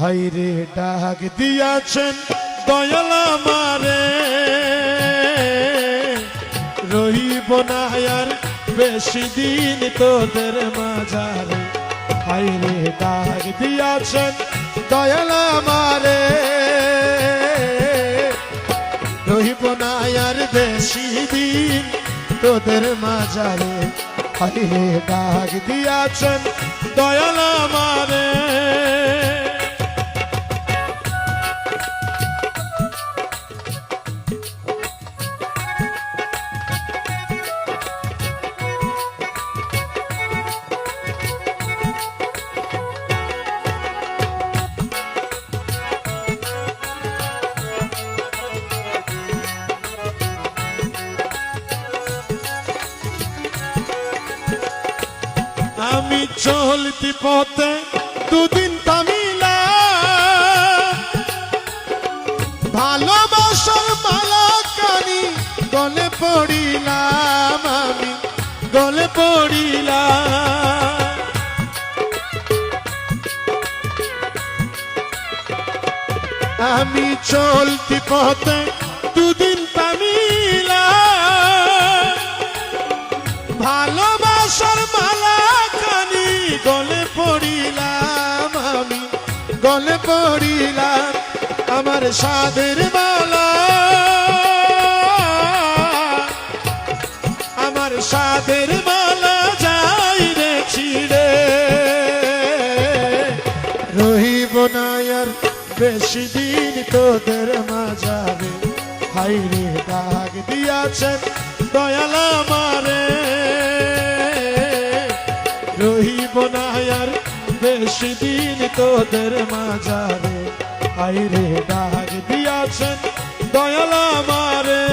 হাইরে ডাক দিয়াছেন দয়াল আমারে, রহিব না আর বেশি দিন তোদের মাঝারে। হাইরে ডাক দিয়াছেন দয়াল আমারে, রহিব না আর বেশি দিন তোদের মাঝারে। হাইরে ডাক দিয়াছেন দয়াল আমারে। আমি চলতি পথে দুদিন তামিলা, ভালোবাসার মালা কানি গলে পড়িলাম, আমি গলে পড়িলাম। আমি চলতি পথে দুদিন তামিলা, ভালোবাসার মালা কানি গলে পড়িলাম, আমি গলে পড়িলাম। আমার সাধের মালা, আমার সাধের মালা যাই রে ছিড়ে, রহিব না আর বেশি দিন তোদের মাঝারে। হাইরে ডাক দিয়াছেন দয়াল আমারে, রহিব না আর বেশি দিন তোদের মাঝারে। হাইরে ডাক দিয়াছেন দয়াল আমারে।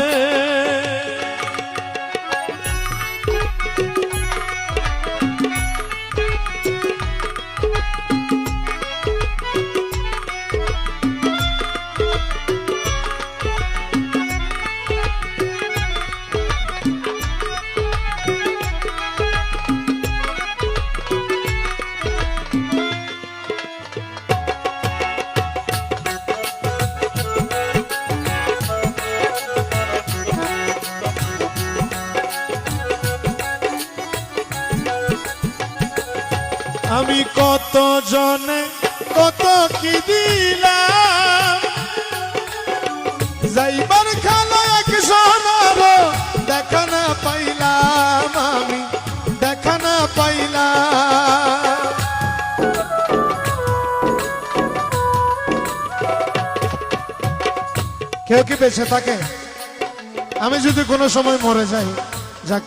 আমি কত জনে কত কি দিলাম, যাইবার খানা একজন আরো দেখা না পাইলাম, আমি দেখা না পাইলাম। কেউ কি বেঁচে থাকে? আমি যদি কোনো সময় মরে যাই, যাক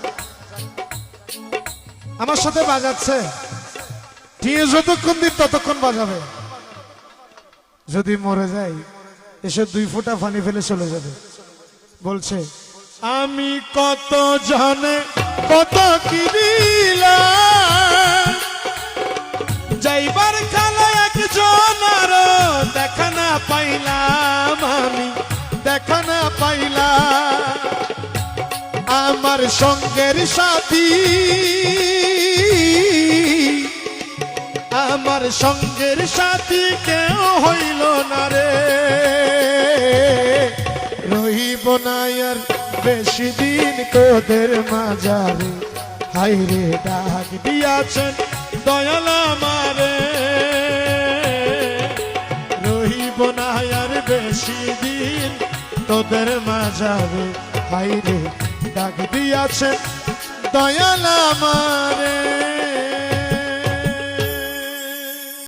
আমার সাথে বাজাচ্ছে, যতক্ষণ দিন ততক্ষণ বাজাবে। যদি মরে যাই এসে 2 ফোঁটা পানি ফেলে চলে যাবে। বলছে আমি কত জনে কত কি দিলাম, যাইবার খালা একজন আরো দেখা না পাইলাম, আমি দেখা না পাইলাম। আমার সঙ্গের সাথী, আমার সঙ্গের সাথী কেউ হইল না রে, রহিব না আর বেশি দিন তোদের মাঝারে। হাইরে ডাক দিয়াছেন দয়াল আমারে, রহিব না আর বেশি দিন তোদের মাঝারে। হাইরে ডাক দিয়াছেন দয়াল আমারে।